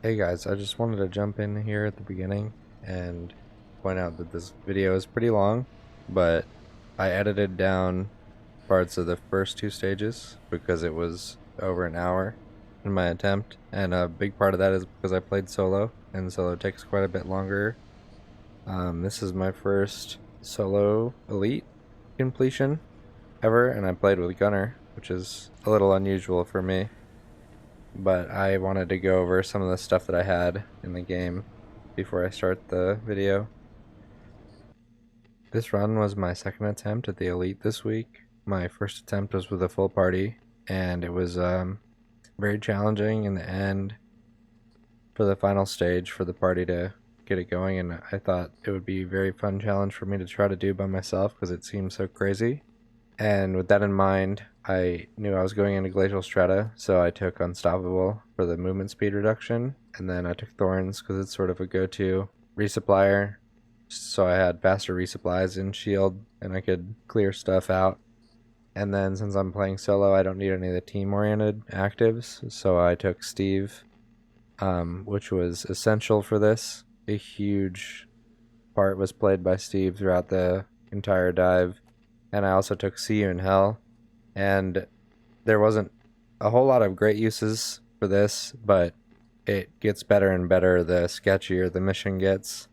Hey guys, I just wanted to jump in here at the beginning and point out that this video is pretty long, but I edited down parts of the first two stages because it was over an hour in my attempt, and a big part of that is because I played solo, and solo takes quite a bit longer. This is my first solo elite completion ever, and I played with Gunner, which is a little unusual for me. But I wanted to go over some of the stuff that I had in the game before I start the video. This run was my second attempt at the Elite this week. My first attempt was with a full party, and it was very challenging in the end for the final stage for the party to get it going, and I thought it would be a very fun challenge for me to try to do by myself because it seemed so crazy. And with that in mind, I knew I was going into Glacial Strata, so I took Unstoppable for the movement speed reduction, and then I took Thorns because it's sort of a go-to resupplier, so I had faster resupplies in Shield, and I could clear stuff out. And then since I'm playing solo, I don't need any of the team-oriented actives, so I took Steve, which was essential for this. A huge part was played by Steve throughout the entire dive. And I also took See You in Hell, and there wasn't a whole lot of great uses for this, but it gets better and better the sketchier the mission gets.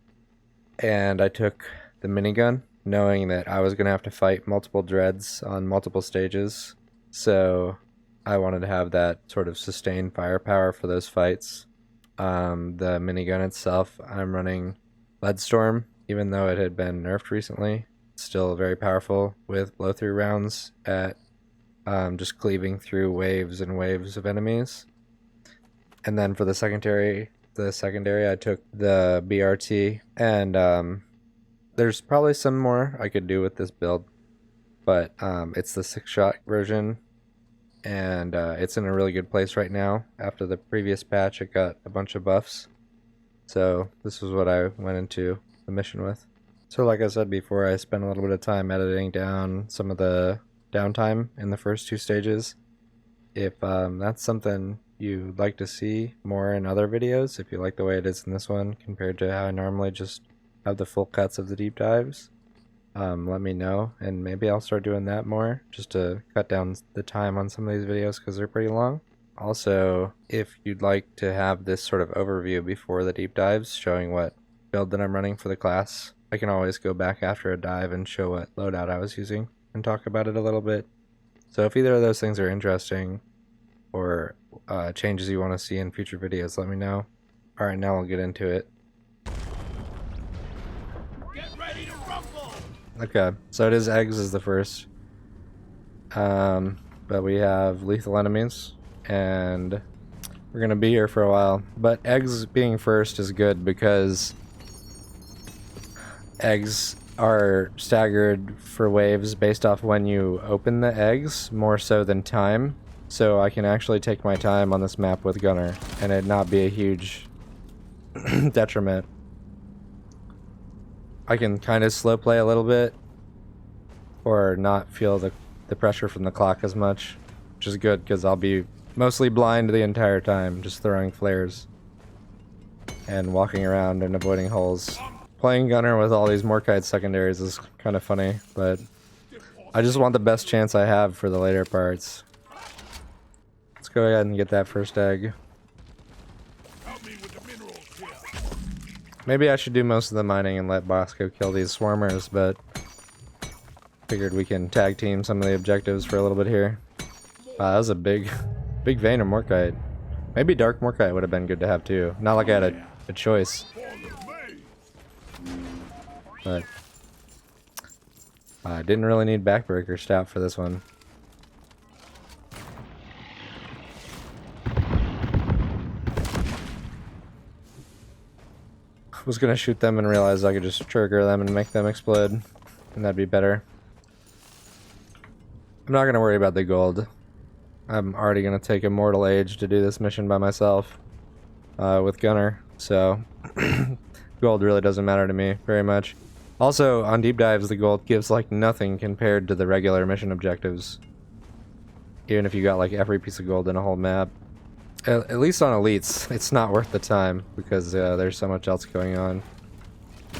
And I took the minigun, knowing that I was going to have to fight multiple dreads on multiple stages, so I wanted to have that sort of sustained firepower for those fights. The minigun itself, I'm running Leadstorm, even though it had been nerfed recently. Still very powerful with blow-through rounds at just cleaving through waves and waves of enemies. And then for the secondary I took the BRT, and there's probably some more I could do with this build, but it's the 6-shot version, and it's in a really good place right now. After the previous patch, it got a bunch of buffs, so this was what I went into the mission with. So like I said before, I spent a little bit of time editing down some of the downtime in the first two stages. If that's something you'd like to see more in other videos, if you like the way it is in this one compared to how I normally just have the full cuts of the deep dives, let me know, and maybe I'll start doing that more just to cut down the time on some of these videos because they're pretty long. Also, if you'd like to have this sort of overview before the deep dives showing what build that I'm running for the class, I can always go back after a dive and show what loadout I was using and talk about it a little bit. So if either of those things are interesting or changes you want to see in future videos, let me know. Alright, now we'll get into it. Get ready to rumble! Okay, so it is eggs is the first. But we have lethal enemies, and we're going to be here for a while. But eggs being first is good because eggs are staggered for waves based off when you open the eggs, more so than time. So I can actually take my time on this map with Gunner and it not be a huge detriment. I can kind of slow play a little bit or not feel the pressure from the clock as much, which is good because I'll be mostly blind the entire time, just throwing flares and walking around and avoiding holes. Playing Gunner with all these Morkite secondaries is kind of funny, but I just want the best chance I have for the later parts. Let's go ahead and get that first egg. Maybe I should do most of the mining and let Bosco kill these swarmers, but figured we can tag team some of the objectives for a little bit here. Wow, that was a big vein of Morkite. Maybe Dark Morkite would have been good to have too. Not like I had a choice. But I didn't really need Backbreaker Stout for this one. I was gonna shoot them and realize I could just trigger them and make them explode, and that'd be better. I'm not gonna worry about the gold. I'm already gonna take Immortal Age to do this mission by myself with Gunner, so gold really doesn't matter to me very much. Also, on deep dives, the gold gives like nothing compared to the regular mission objectives. Even if you got like every piece of gold in a whole map. At least on elites, it's not worth the time because there's so much else going on.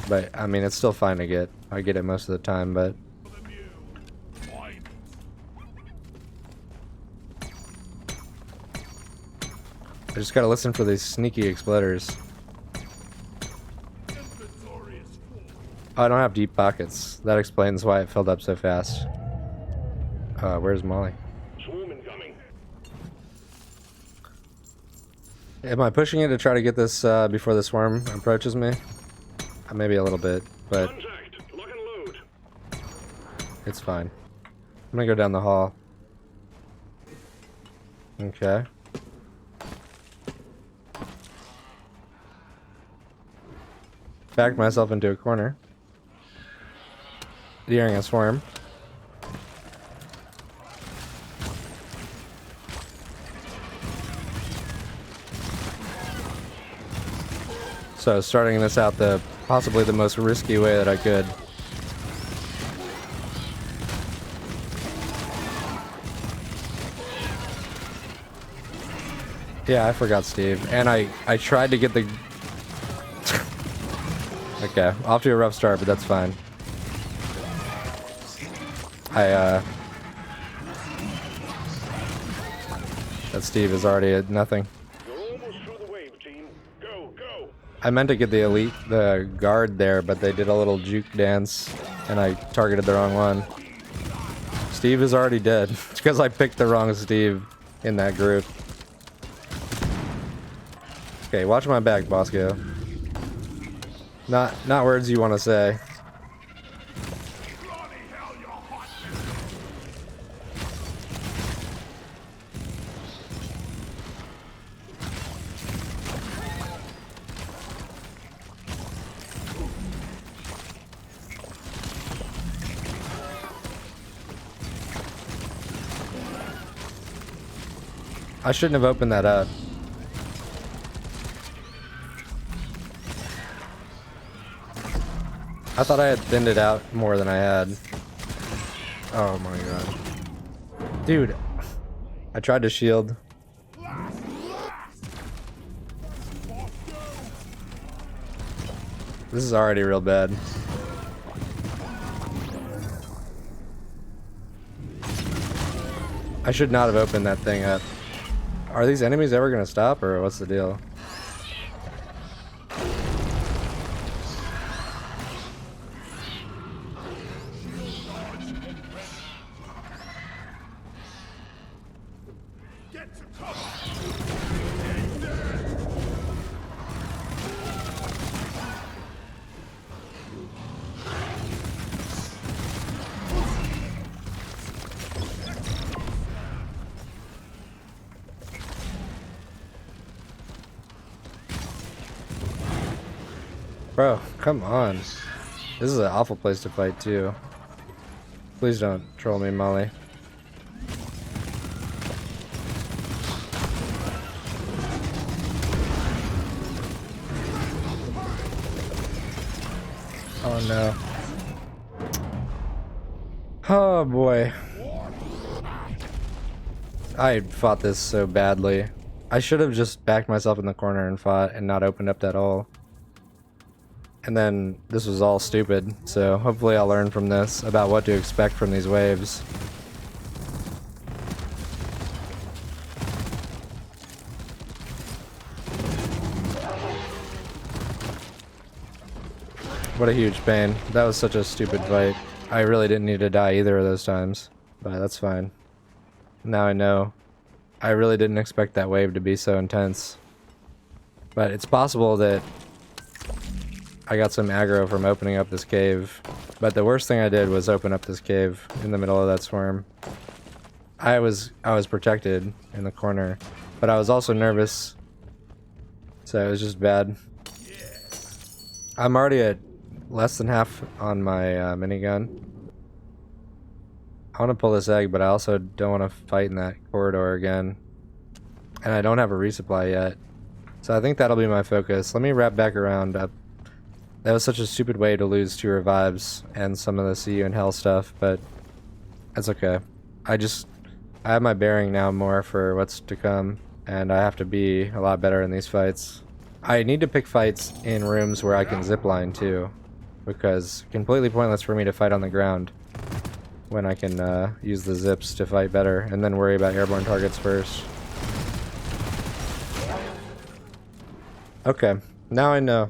But I mean, it's still fine to get. I get it most of the time, but I just gotta listen for these sneaky exploders. Oh, I don't have deep pockets. That explains why it filled up so fast. Where's Molly? Am I pushing it to try to get this before the swarm approaches me? Maybe a little bit, but it's fine. I'm gonna go down the hall. Okay. Backed myself into a corner. During a swarm. So starting this out possibly the most risky way that I could. Yeah, I forgot Steve. And I tried to get the... Okay, off to a rough start, but that's fine. That Steve is already at nothing. I meant to get the guard there, but they did a little juke dance, and I targeted the wrong one. Steve is already dead. It's because I picked the wrong Steve in that group. Okay, watch my back, Bosco. Not words you want to say. I shouldn't have opened that up. I thought I had thinned it out more than I had. Oh my god. Dude, I tried to shield. This is already real bad. I should not have opened that thing up. Are these enemies ever gonna stop, or what's the deal? Bro, come on. This is an awful place to fight, too. Please don't troll me, Molly. Oh no. Oh boy. I fought this so badly. I should have just backed myself in the corner and fought and not opened up that hole. And then this was all stupid, so hopefully I'll learn from this about what to expect from these waves. What a huge pain. That was such a stupid fight. I really didn't need to die either of those times, but that's fine. Now I know. I really didn't expect that wave to be so intense. But it's possible that I got some aggro from opening up this cave, but the worst thing I did was open up this cave in the middle of that swarm. I was protected in the corner, but I was also nervous, so it was just bad. I'm already at less than half on my minigun. I want to pull this egg, but I also don't want to fight in that corridor again, and I don't have a resupply yet, so I think that'll be my focus. Let me wrap back around up. That was such a stupid way to lose 2 revives and some of the see you in hell stuff, but that's okay. I have my bearing now more for what's to come. and I have to be a lot better in these fights. I need to pick fights in rooms where I can zipline too, because completely pointless for me to fight on the ground when I can use the zips to fight better, and then worry about airborne targets first. Okay, now I know.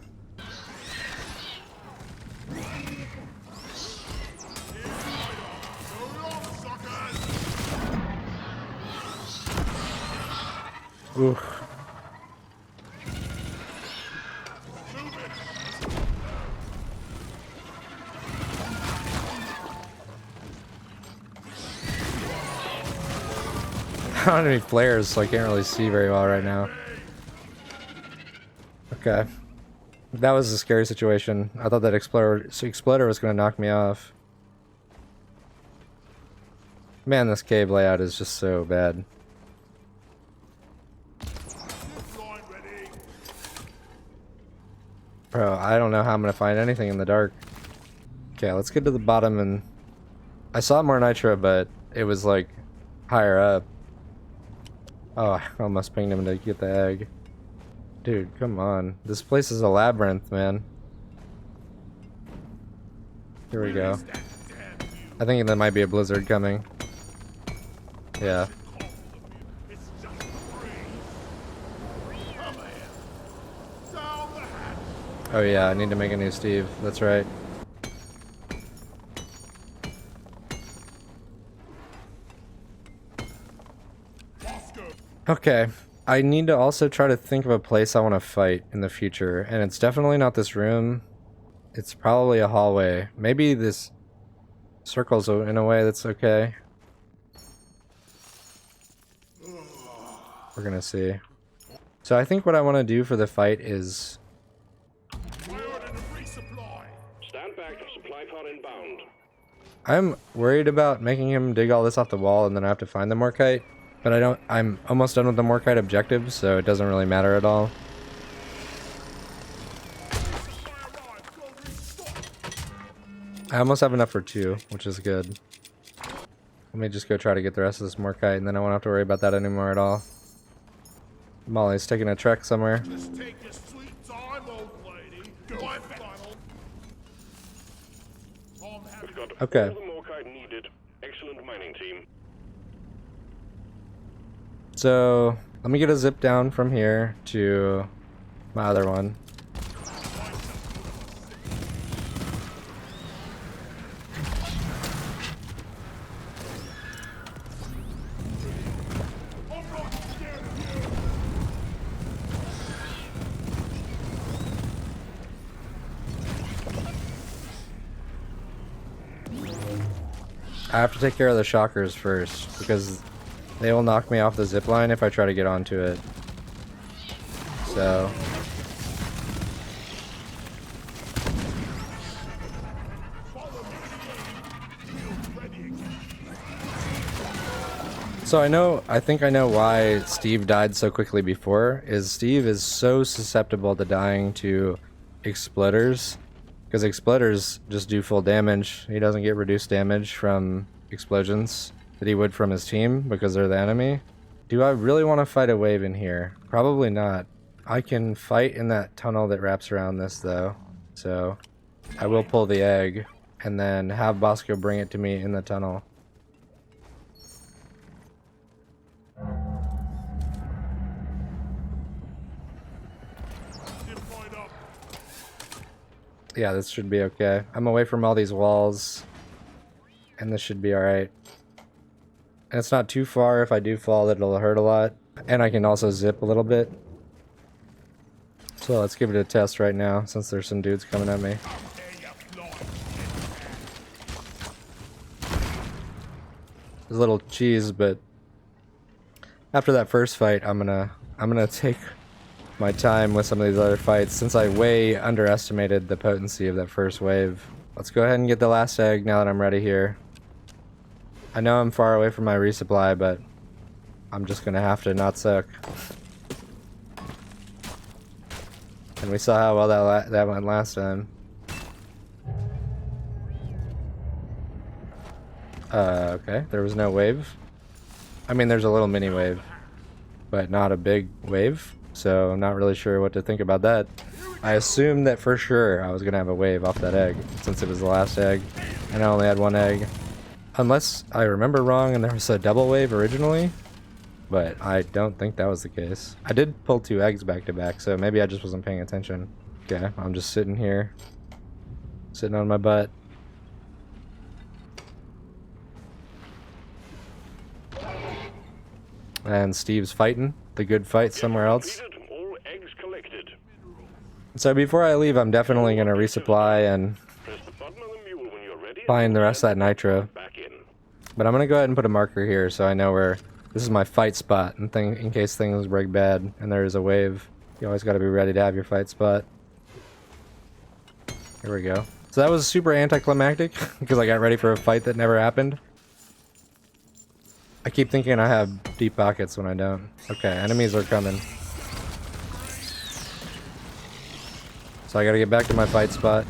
Ooh. I don't have any flares, so I can't really see very well right now. Okay. That was a scary situation. I thought that exploder was going to knock me off. Man, this cave layout is just so bad. Bro, I don't know how I'm going to find anything in the dark. Okay, let's get to the bottom, and I saw more nitro, but it was like higher up. Oh, I almost pinged him to get the egg. Dude, come on. This place is a labyrinth, man. Here we go. I think there might be a blizzard coming. Yeah. Oh yeah, I need to make a new Steve. That's right. Okay. I need to also try to think of a place I want to fight in the future, and it's definitely not this room. It's probably a hallway. Maybe this circles in a way that's okay. We're gonna see. So I think what I want to do for the fight is... Stand back, supply pod inbound. I'm worried about making him dig all this off the wall and then I have to find the Morkite. But I'm almost done with the Morkite objectives, so it doesn't really matter at all. I almost have enough for 2, which is good. Let me just go try to get the rest of this Morkite, and then I won't have to worry about that anymore at all. Molly's taking a trek somewhere. Just take your sweet time, old lady. My funnel. We've got Okay. all the Morkite needed. Excellent mining team. So, let me get a zip down from here to my other one. I have to take care of the shockers first, because they will knock me off the zip line if I try to get onto it. So... I think I know why Steve died so quickly before, is Steve is so susceptible to dying to exploders. Because exploders just do full damage. He doesn't get reduced damage from explosions that he would from his team because they're the enemy. Do I really want to fight a wave in here? Probably not. I can fight in that tunnel that wraps around this though. So I will pull the egg and then have Bosco bring it to me in the tunnel. Yeah, this should be okay. I'm away from all these walls, and this should be alright. And it's not too far. If I do fall, it'll hurt a lot. And I can also zip a little bit. So let's give it a test right now, since there's some dudes coming at me. There's a little cheese, but after that first fight, I'm gonna take my time with some of these other fights, since I way underestimated the potency of that first wave. Let's go ahead and get the last egg now that I'm ready here. I know I'm far away from my resupply, but I'm just gonna have to not suck. And we saw how well that went last time. Okay, there was no wave. I mean, there's a little mini wave. but not a big wave, so I'm not really sure what to think about that. I assumed that for sure I was gonna have a wave off that egg, since it was the last egg, and I only had one egg. Unless I remember wrong and there was a double wave originally, but I don't think that was the case. I did pull 2 eggs back to back, so maybe I just wasn't paying attention. Okay, I'm just sitting here, sitting on my butt. And Steve's fighting the good fight somewhere else. All eggs collected. So before I leave, I'm definitely going to resupply and Press the button on the mule when you're ready. find the rest of that nitro. Back in. But I'm going to go ahead and put a marker here so I know where this is my fight spot in case things break bad and there is a wave. You always got to be ready to have your fight spot. Here we go. So that was super anticlimactic because I got ready for a fight that never happened. I keep thinking I have deep pockets when I don't. Okay, enemies are coming. So I gotta get back to my fight spot.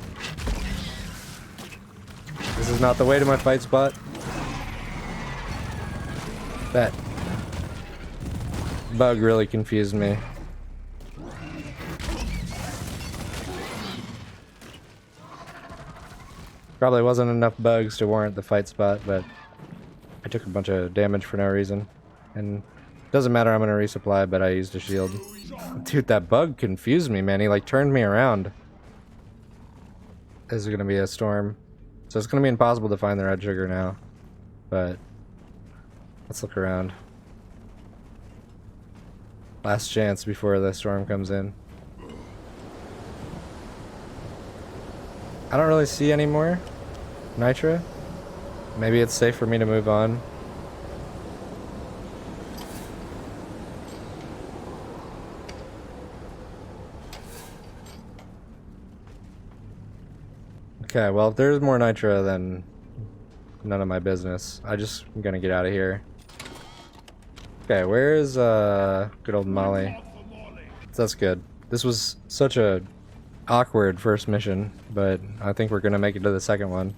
This is not the way to my fight spot. That bug really confused me. Probably wasn't enough bugs to warrant the fight spot, but I took a bunch of damage for no reason. And doesn't matter, I'm gonna resupply, but I used a shield. Dude, that bug confused me, man. He like turned me around. This is gonna be a storm. So it's gonna be impossible to find the red sugar now. But let's look around. Last chance before the storm comes in. I don't really see any more nitro. Maybe it's safe for me to move on. Okay, well if there's more nitro then none of my business. I'm gonna get out of here. Okay, where is good old Molly? That's good. This was such a awkward first mission, but I think we're gonna make it to the second one.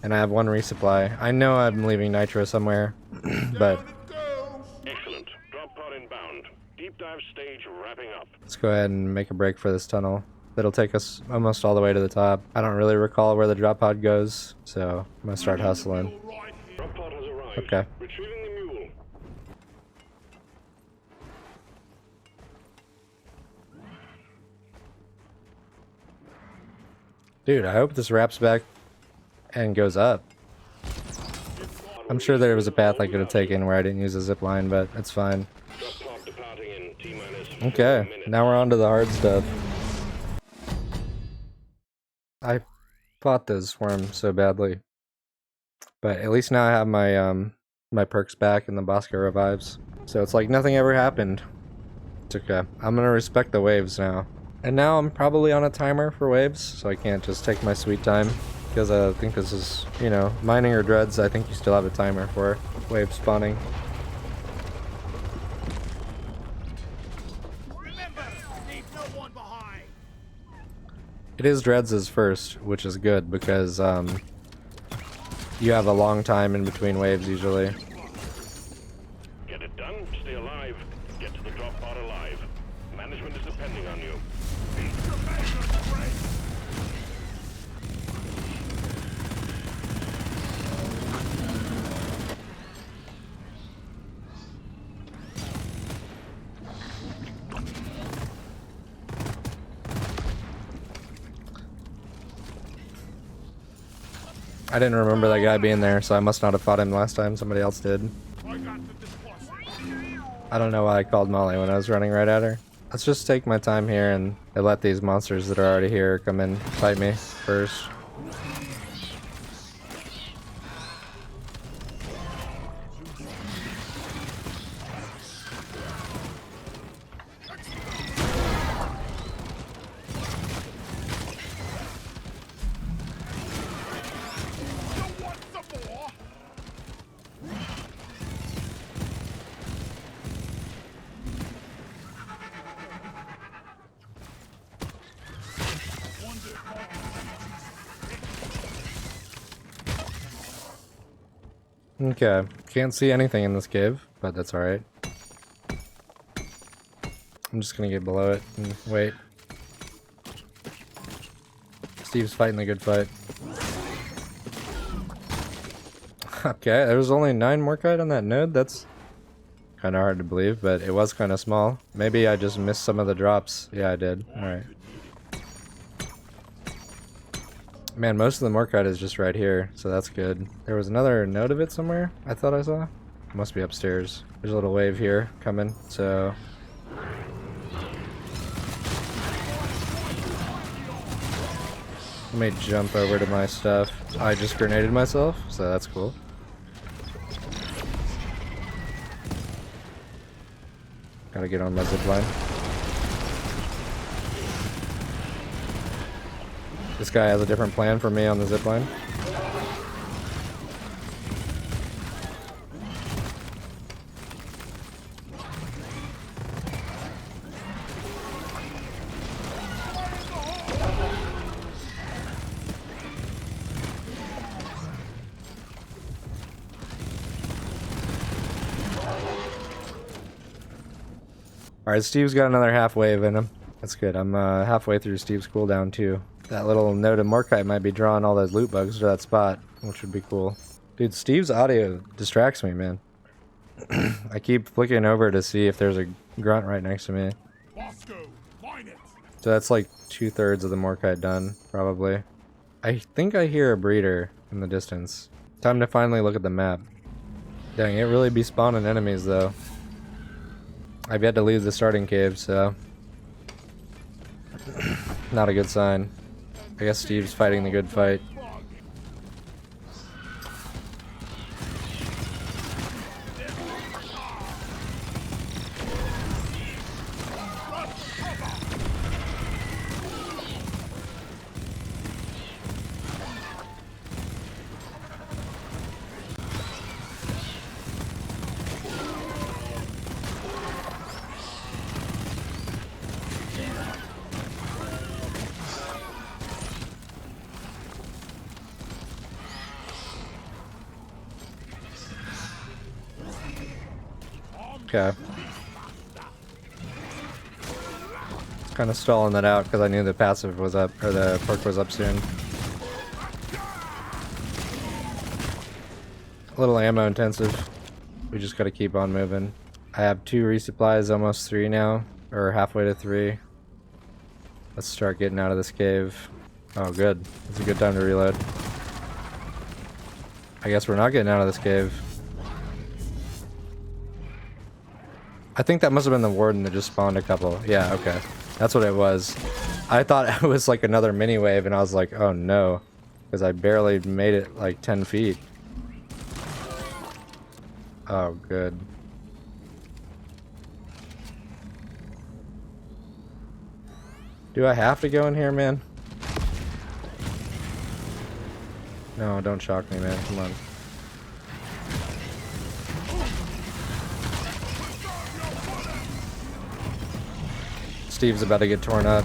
And I have 1 resupply. I know I'm leaving nitro somewhere, but Excellent. Drop pod inbound. Deep dive stage wrapping up. let's go ahead and make a break for this tunnel. That'll take us almost all the way to the top. I don't really recall where the drop pod goes, so I'm gonna start hustling. Drop pod has arrived. Okay. Retrieving the mule. Dude, I hope this wraps back and goes up. I'm sure there was a path I could have taken where I didn't use a zip line, but it's fine. Drop pod departing in T-minus 4 Okay, minutes. now we're on to the hard stuff. I fought those worms so badly. But at least now I have my my perks back and the Bosco revives. So it's like nothing ever happened. It's okay. I'm gonna respect the waves now. And now I'm probably on a timer for waves, so I can't just take my sweet time. Because I think this is, you know, mining or dreads, I think you still have a timer for wave spawning. Remember, leave no one behind. It is dreads' first, which is good because you have a long time in between waves usually. Get it done. Stay alive. Get to the drop pod alive. Management is depending on you. Beat your measures, friend. I didn't remember that guy being there, so I must not have fought him last time. Somebody else did. I got the dispossessed. I don't know why I called Molly when I was running right at her. Let's just take my time here and let these monsters that are already here come and fight me first. You want some more? Okay, can't see anything in this cave, but that's alright. I'm just gonna get below it and wait. Steve's fighting the good fight. Okay, there was only 9 Morkite on that node. That's kind of hard to believe, but it was kind of small. Maybe I just missed some of the drops. Yeah, I did. Alright. Man, most of the Morkite is just right here, so that's good. There was another node of it somewhere, I thought I saw. It must be upstairs. There's a little wave here coming, so... Let me jump over to my stuff. I just grenaded myself, so that's cool. Gotta get on my zipline. This guy has a different plan for me on the zipline. Alright, Steve's got another half wave in him. That's good. I'm halfway through Steve's cooldown too. That little node of Morkite might be drawing all those loot bugs to that spot, which would be cool. Dude, Steve's audio distracts me, man. I keep flicking over to see if there's a grunt right next to me. Bosco, mine it. So that's like 2/3 of the Morkite done, probably. I think I hear a breeder in the distance. Time to finally look at the map. Dang, it really be spawning enemies though. I've yet to leave the starting cave, so... Not a good sign. I guess Steve's fighting the good fight. Okay. Kind of stalling that out because I knew the passive was up, or the perk was up soon. A little ammo intensive. We just gotta keep on moving. I have 2 resupplies, almost 3 now, or halfway to 3. Let's start getting out of this cave. Oh, good. It's a good time to reload. I guess we're not getting out of this cave. I think that must have been the warden that just spawned a couple. Yeah, okay. That's what it was. I thought it was like another mini wave and I was like, oh no. Because I barely made it like 10 feet. Oh, good. Do I have to go in here, man? No, don't shock me, man. Come on. Steve's about to get torn up.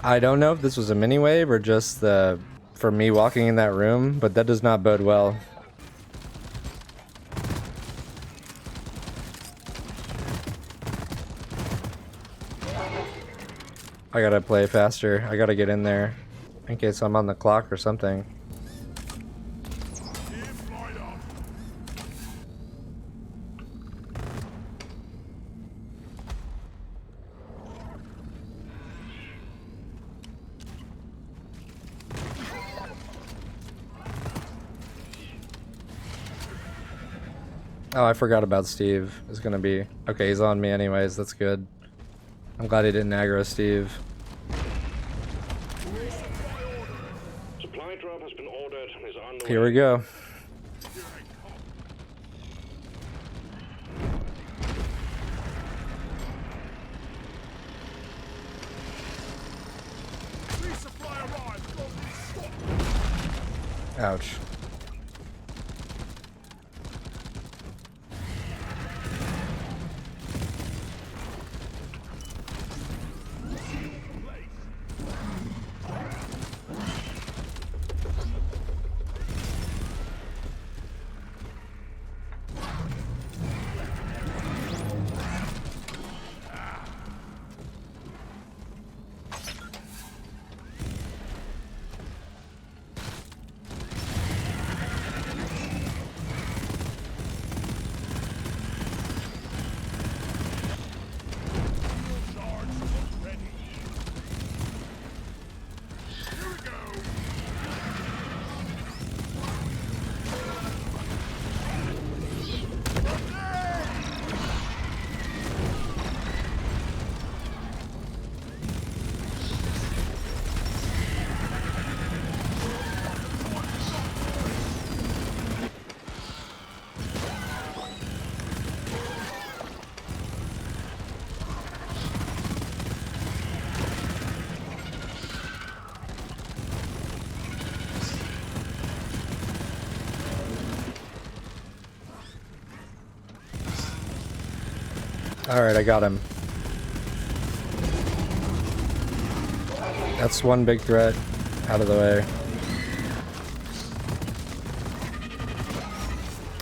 I don't know if this was a mini wave or just for me walking in that room, but that does not bode well. I gotta play faster. I gotta get in there in case I'm on the clock or something. Oh, I forgot about Steve. It's gonna be... Okay, he's on me anyways. That's good. I'm glad he didn't aggro Steve. Supply drop has been ordered and is on the way. Here we go. Ouch. Alright, I got him. That's one big threat out of the way.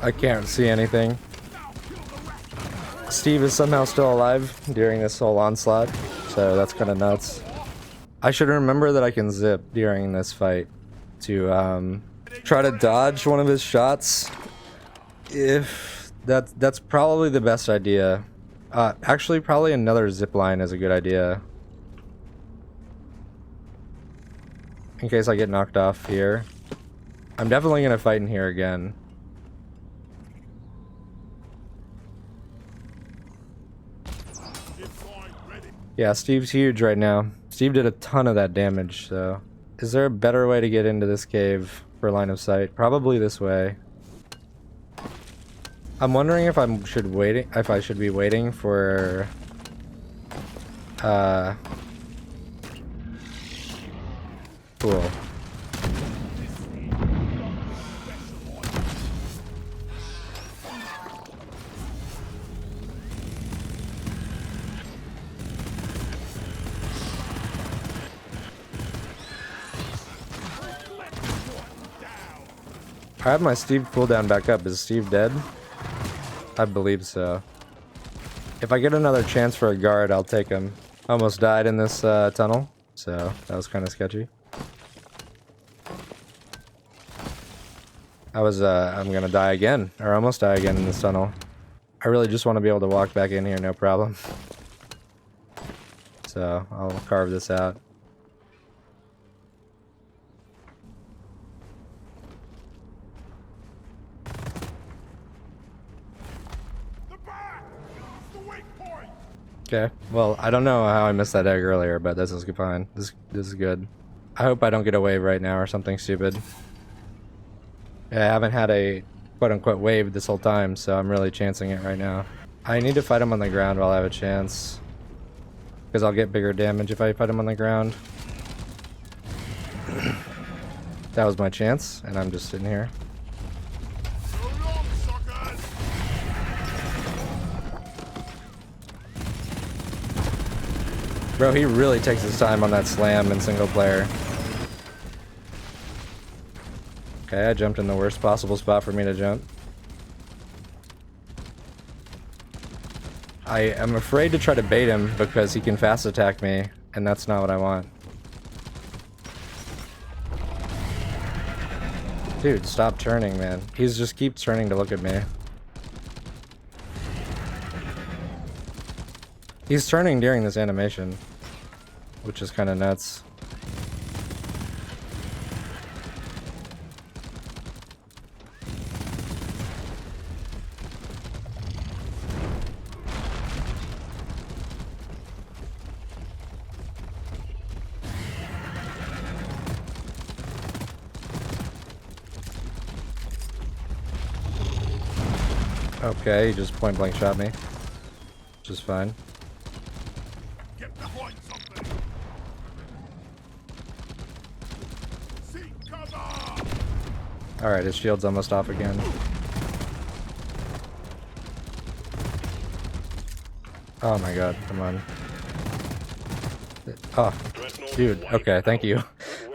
I can't see anything. Steve is somehow still alive during this whole onslaught, so that's kind of nuts. I should remember that I can zip during this fight to try to dodge one of his shots. If that's probably the best idea. Actually, probably another zip line is a good idea. In case I get knocked off here. I'm definitely gonna fight in here again. Yeah, Steve's huge right now. Steve did a ton of that damage, so... Is there a better way to get into this cave for line of sight? Probably this way. I'm wondering if I should be waiting for... Cool. I have my Steve cooldown back up. Is Steve dead? I believe so. If I get another chance for a guard, I'll take him. I almost died in this tunnel, so that was kind of sketchy. I'm gonna die again, or almost die again in this tunnel. I really just want to be able to walk back in here, no problem. So, I'll carve this out. Okay, well, I don't know how I missed that egg earlier, but this is fine. This is good. I hope I don't get a wave right now or something stupid. Yeah, I haven't had a quote-unquote wave this whole time, so I'm really chancing it right now. I need to fight him on the ground while I have a chance. Because I'll get bigger damage if I fight him on the ground. That was my chance, and I'm just sitting here. Bro, he really takes his time on that slam in single player. Okay, I jumped in the worst possible spot for me to jump. I am afraid to try to bait him because he can fast attack me, and that's not what I want. Dude, stop turning, man. He's just keeps turning to look at me. He's turning during this animation, which is kind of nuts. Okay, he just point blank shot me, which is fine. Get behind something. Seek cover. Alright, his shield's almost off again. Oh my god, come on. Oh, dude, okay, thank you.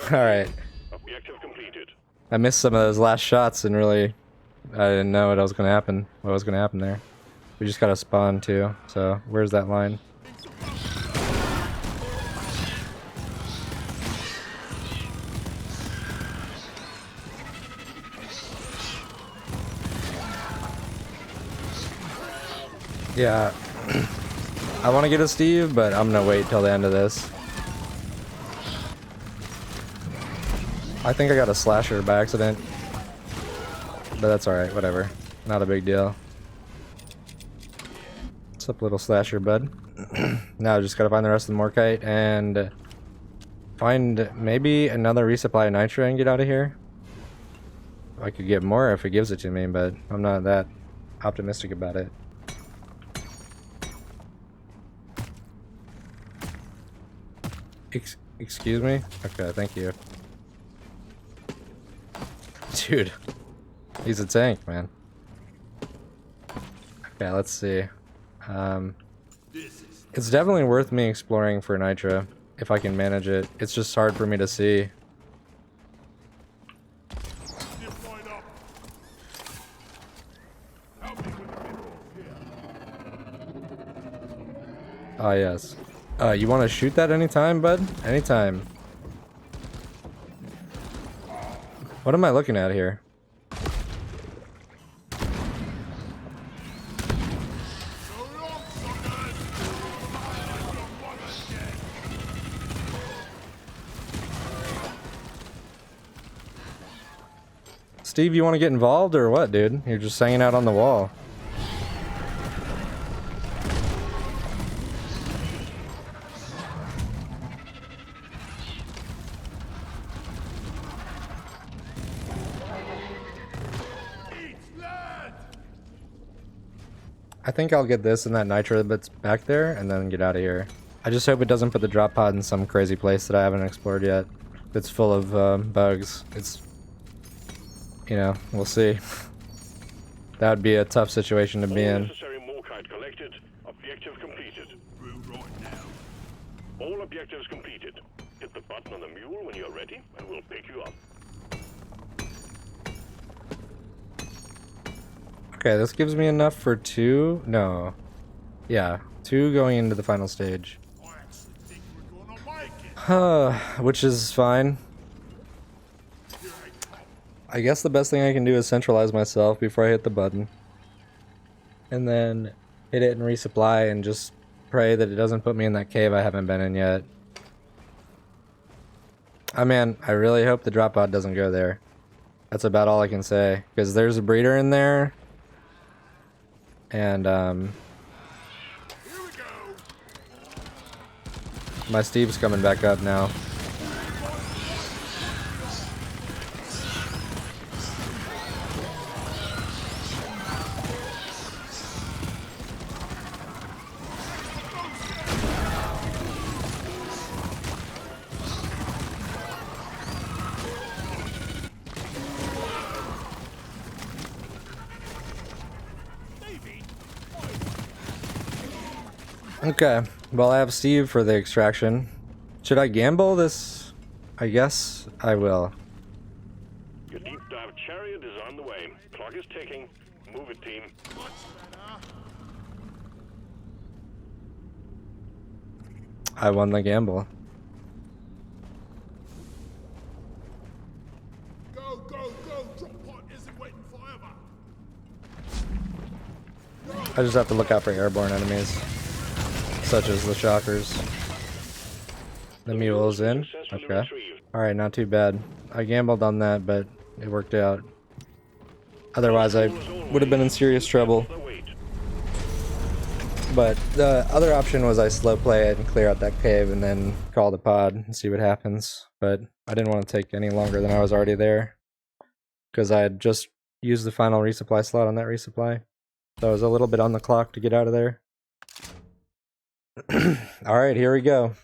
Alright. Objective completed. I missed some of those last shots and really... I didn't know what was gonna happen. What was gonna happen there. We just gotta spawn too, so where's that line? Yeah, I want to get a Steve, but I'm gonna wait till the end of this. I think I got a slasher by accident, but that's alright, whatever. Not a big deal. What's up, little slasher bud? Now I just gotta find the rest of the Morkite and find maybe another resupply of nitro and get out of here. I could get more if it gives it to me, but I'm not that optimistic about it. Excuse me? Okay, thank you. Dude, he's a tank, man. Okay, let's see. It's definitely worth me exploring for Nitra, if I can manage it. It's just hard for me to see. Zip line up. Help me with the minerals here. Ah, yes. You want to shoot that anytime, bud? Anytime. What am I looking at here? So long, suckers. You're one again. Steve, you want to get involved or what, dude? You're just hanging out on the wall. Eat lead. I think I'll get this and that nitro that's back there and then get out of here. I just hope it doesn't put the drop pod in some crazy place that I haven't explored yet. It's full of bugs. It's, you know, we'll see. That would be a tough situation to be All in. necessary morkite collected. Objective completed. Through right now. All objectives completed. Hit the button on the mule when you're ready, and we'll pick you up. Okay, this gives me enough for 2. No. Yeah, 2 going into the final stage. I actually think we're gonna make it. Which is fine. Here I go. I guess the best thing I can do is centralize myself before I hit the button. And then hit it and resupply and just pray that it doesn't put me in that cave I haven't been in yet. I mean, I really hope the drop pod doesn't go there. That's about all I can say. Because there's a breeder in there. And, Here we go. my Steve's coming back up now. Maybe. Okay, well I have Steve for the extraction. Should I gamble this? I guess I will. Your deep dive chariot is on the way. Clock is ticking. Move it, team. Much better. I won the gamble. Go, go, go. Drop pod isn't waiting forever. I just have to look out for airborne enemies, such as the shockers. The mule's in? Successfully Okay. retrieved. Alright, not too bad. I gambled on that, but it worked out. Otherwise, I would have been in serious trouble. The wait. But the other option was I slow play it and clear out that cave and then call the pod and see what happens. But I didn't want to take any longer than I was already there, because I had just used the final resupply slot on that resupply. So I was a little bit on the clock to get out of there. Alright, here we go.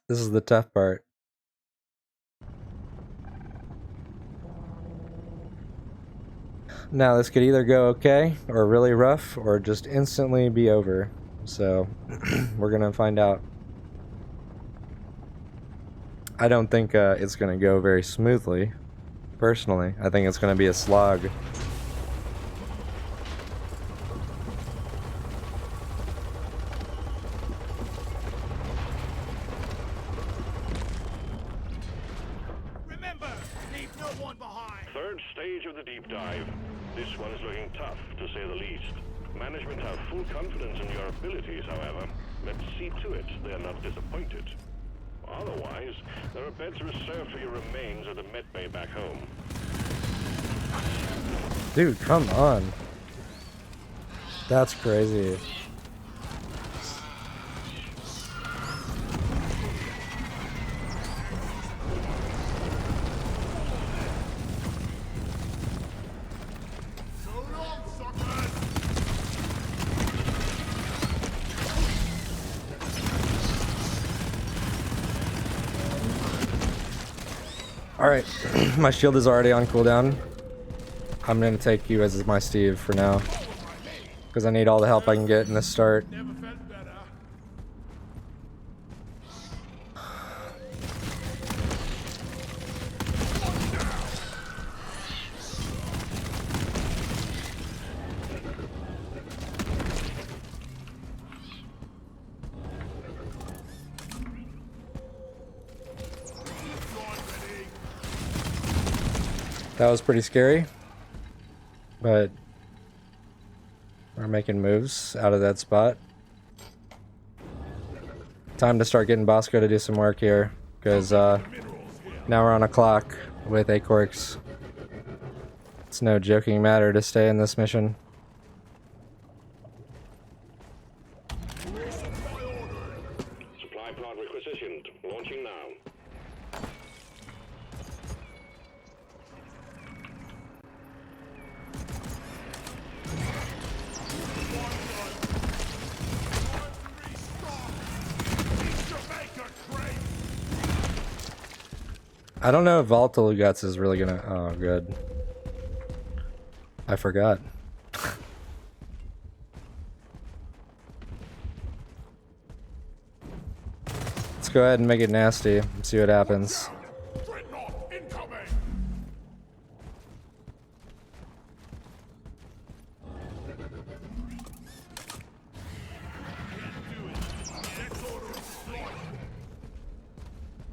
This is the tough part. Now this could either go okay, or really rough, or just instantly be over. So, we're gonna find out. I don't think it's gonna go very smoothly, personally. I think it's gonna be a slog. Remember, leave no one behind. Third stage of the deep dive. This one is looking tough, to say the least. Management have full confidence in your abilities, however. Let's see to it they are not disappointed. Otherwise, there are beds reserved for your remains at the med bay back home. Dude, come on. That's crazy. So long, suckers. Alright, my shield is already on cooldown. I'm gonna take you as my Steve for now. because I need all the help I can get in the start. Never felt better. That was pretty scary, but we're making moves out of that spot. Time to start getting Bosco to do some work here, because now we're on a clock with Acorks. It's no joking matter to stay in this mission. Supply pod requisitioned. Launching now. I don't know if Volatile Guts is really gonna... Oh, good. I forgot. Let's go ahead and make it nasty and see what happens. Dreadnought incoming.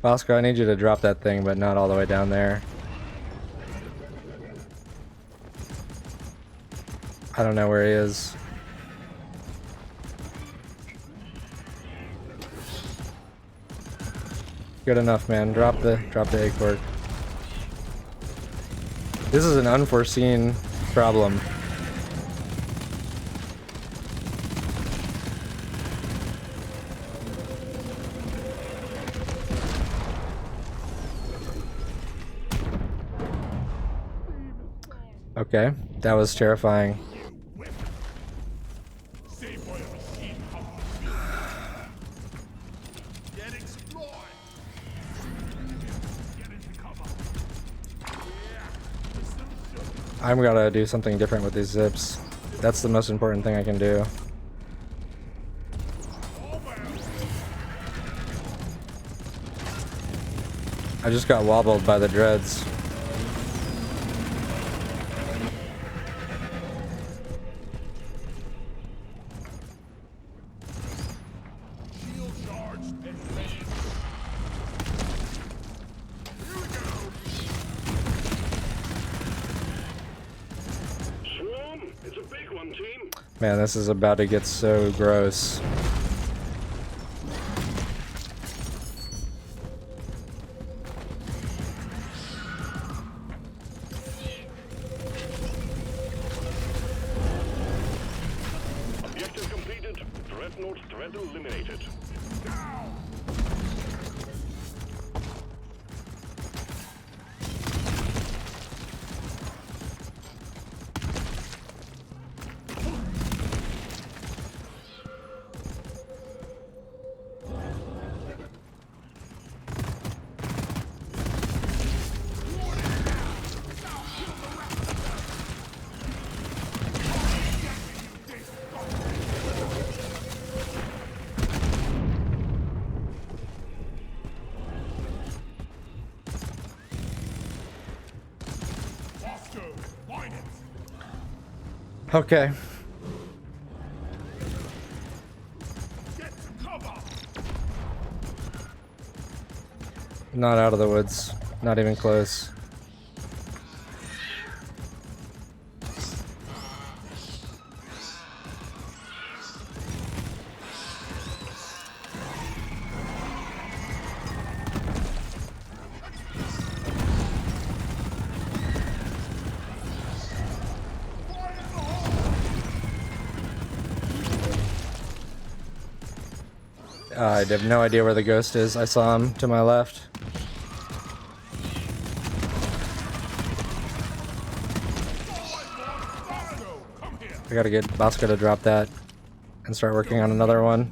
Bosco, I need you to drop that thing, but not all the way down there. I don't know where he is. Good enough, man. Drop the Acork. This is an unforeseen problem. Okay, that was terrifying. Same way a machine comes. Get explored. Get into cover. Yeah. I'm gonna do something different with these zips. That's the most important thing I can do. I just got wobbled by the dreads. Shield charged and ready. Here we go. Swarm! It's a big one, team. Man, this is about to get so gross. Objective completed. Dreadnought threat eliminated. Bosco, line it. Okay. Get to cover. Not out of the woods. Not even close. I have no idea where the ghost is. I saw him to my left. Bosco, come here. I gotta get Bosco to drop that and start working on another one.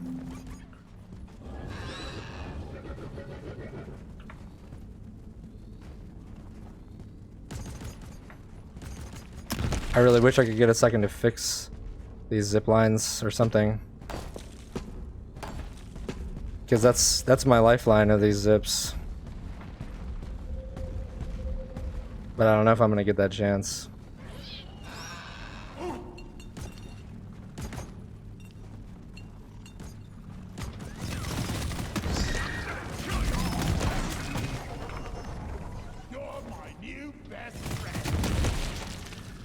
I really wish I could get a second to fix these zip lines or something. Because that's my lifeline of these zips. But I don't know if I'm gonna get that chance.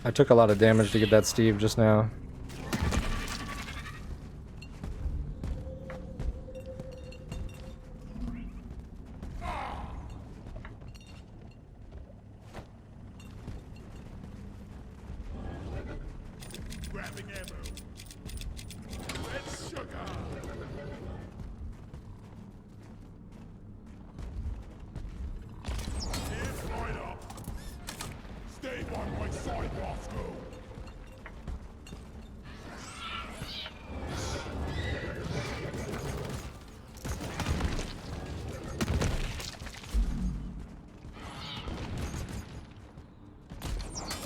I took a lot of damage to get that Steve just now. Grabbing ammo. Red sugar. Here's right up. Stay by my side, Roscoe.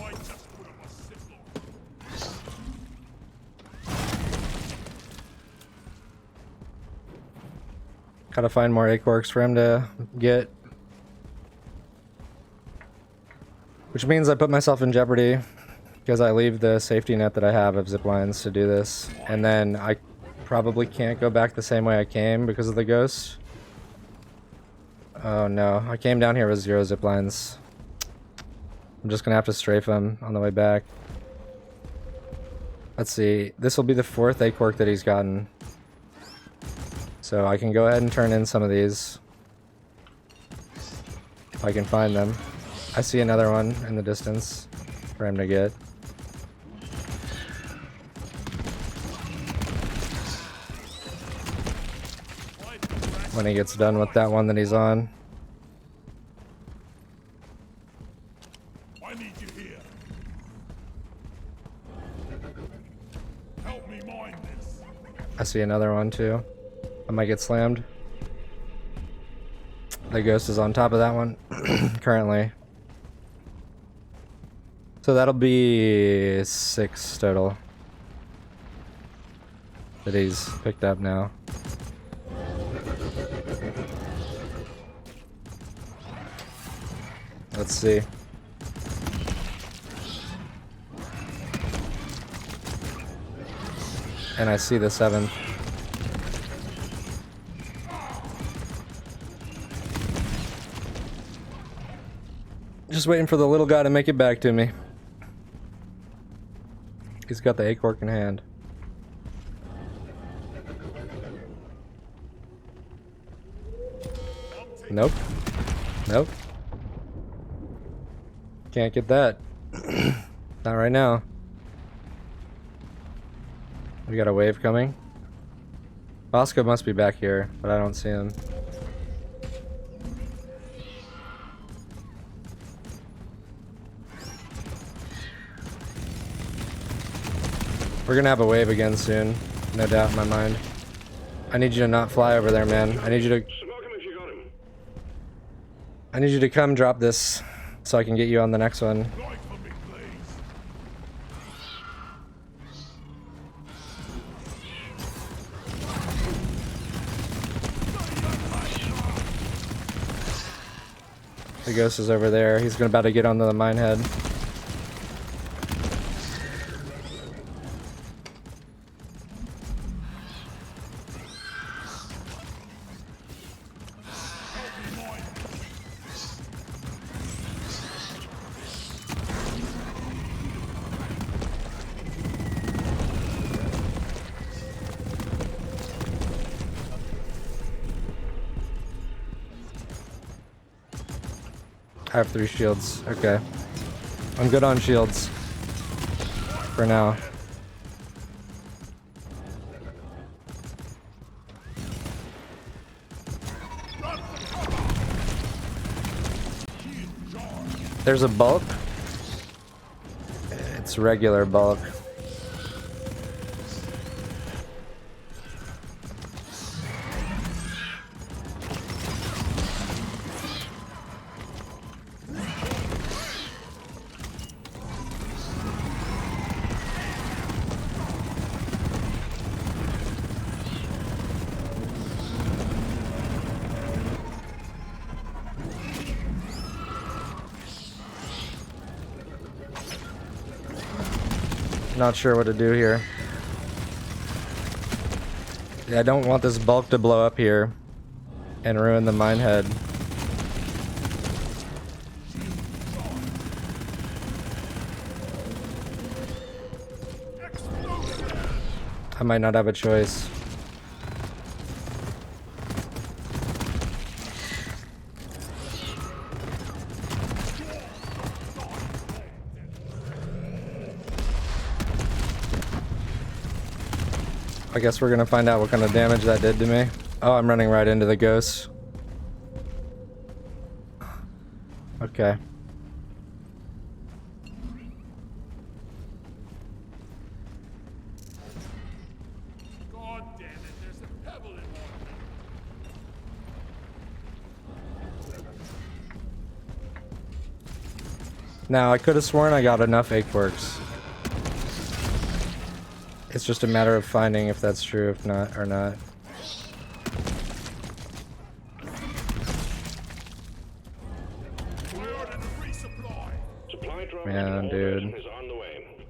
I just put him a ziplock. Gotta find more acorks for him to get. Which means I put myself in jeopardy because I leave the safety net that I have of zip lines to do this. And then I probably can't go back the same way I came because of the ghost. Oh no, I came down here with 0 zip lines. I'm just gonna have to strafe him on the way back. Let's see, this will be the 4th acork that he's gotten. So I can go ahead and turn in some of these. If I can find them. I see another one in the distance for him to get. When he gets done with that one that he's on. I need you here. Help me mine this. I see another one too. I might get slammed. The ghost is on top of that one currently. So that'll be 6 total that he's picked up now. Let's see. And I see the 7th. Just waiting for the little guy to make it back to me. He's got the acork in hand. Nope. Nope. Can't get that. Not right now. We got a wave coming. Bosco must be back here, but I don't see him. We're gonna have a wave again soon, no doubt in my mind. I need you to not fly over there, man. I need you to... Smoke him if you got him. I need you to come drop this so I can get you on the next one. Right for me, please. The ghost is over there. He's about to get onto the mine head. I have 3 shields. Okay. I'm good on shields. For now. There's a bulk. It's regular bulk. Not sure what to do here. Yeah, I don't want this bulk to blow up here and ruin the mine head. I might not have a choice. I guess we're gonna find out what kind of damage that did to me. Oh, I'm running right into the ghost. Okay. God damn it, there's a pebble in one. Now, I could have sworn I got enough acheworks. It's just a matter of finding if that's true, if not, or not. Supply drop Man, dude. is on the way.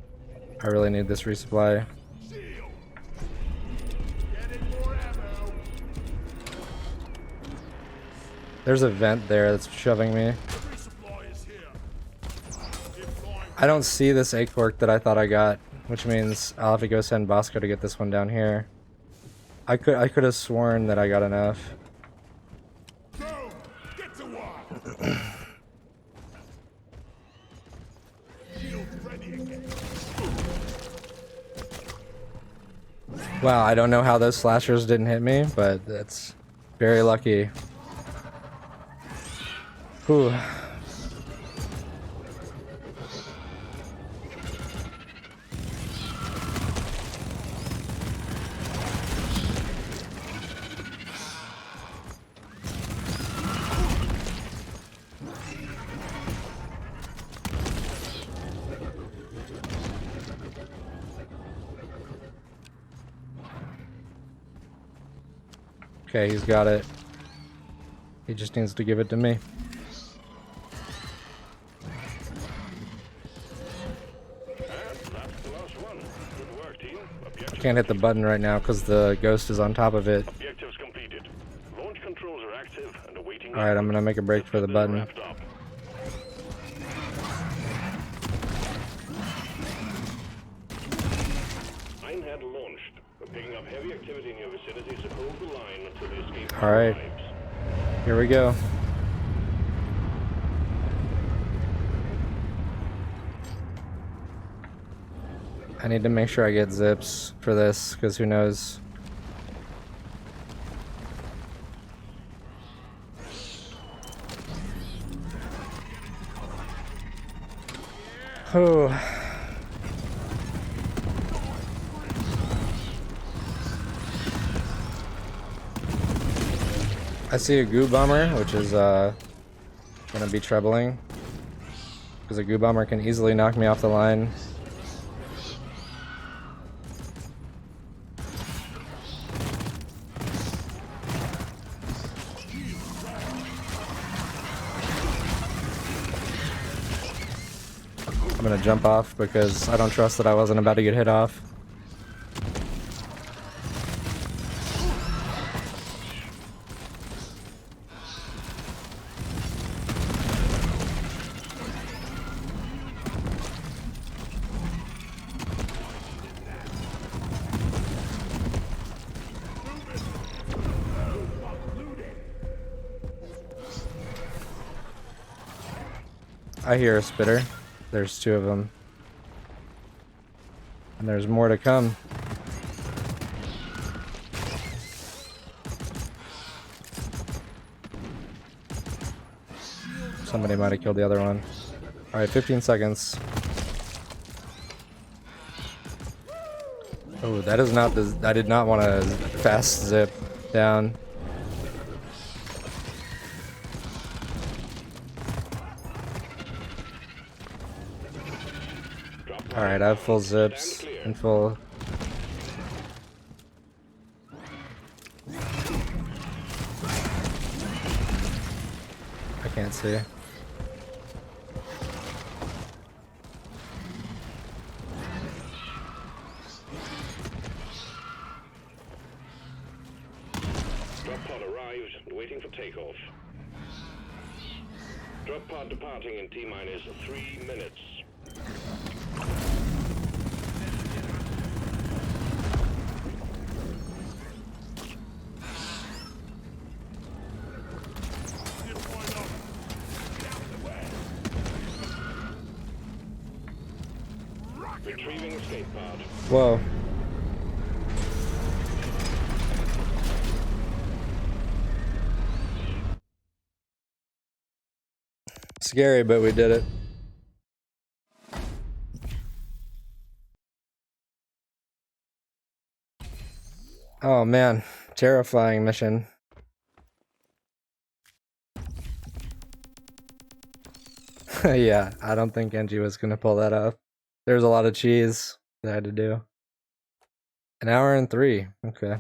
I really need this resupply. Getting more ammo. There's a vent there that's shoving me. Resupply is here. I don't see this achework that I thought I got, which means I'll have to go send Bosco to get this one down here. I could have sworn that I got enough. Go! Get to work! Shield ready again. Wow, I don't know how those slashers didn't hit me, but that's very lucky. Whew. Okay, he's got it. He just needs to give it to me. Can't hit the button right now because the ghost is on top of it. Objectives completed. Launch controls are active and awaiting. Alright, I'm gonna make a break for the button. Wrapped up. Minehead launched. We're picking up heavy activity in your vicinity, so hold the line until the escape Alright. arrives. Here we go. I need to make sure I get zips for this, because who knows. Oh. I see a goo bomber, which is gonna be troubling, because a goo bomber can easily knock me off the line. I'm gonna jump off because I don't trust that I wasn't about to get hit off. I hear a spitter. There's two of them. And there's more to come. Somebody might have killed the other one. Alright, 15 seconds. Oh, that is not the... I did not want to fast zip down. Alright, I have full zips and full... I can't see. Drop pod departing in T-minus 3 minutes. Retrieving escape pod. Whoa. Scary, but we did it. Oh man, terrifying mission. Yeah, I don't think Genji was gonna pull that off. There's a lot of cheese that I had to do. An hour and 3, okay.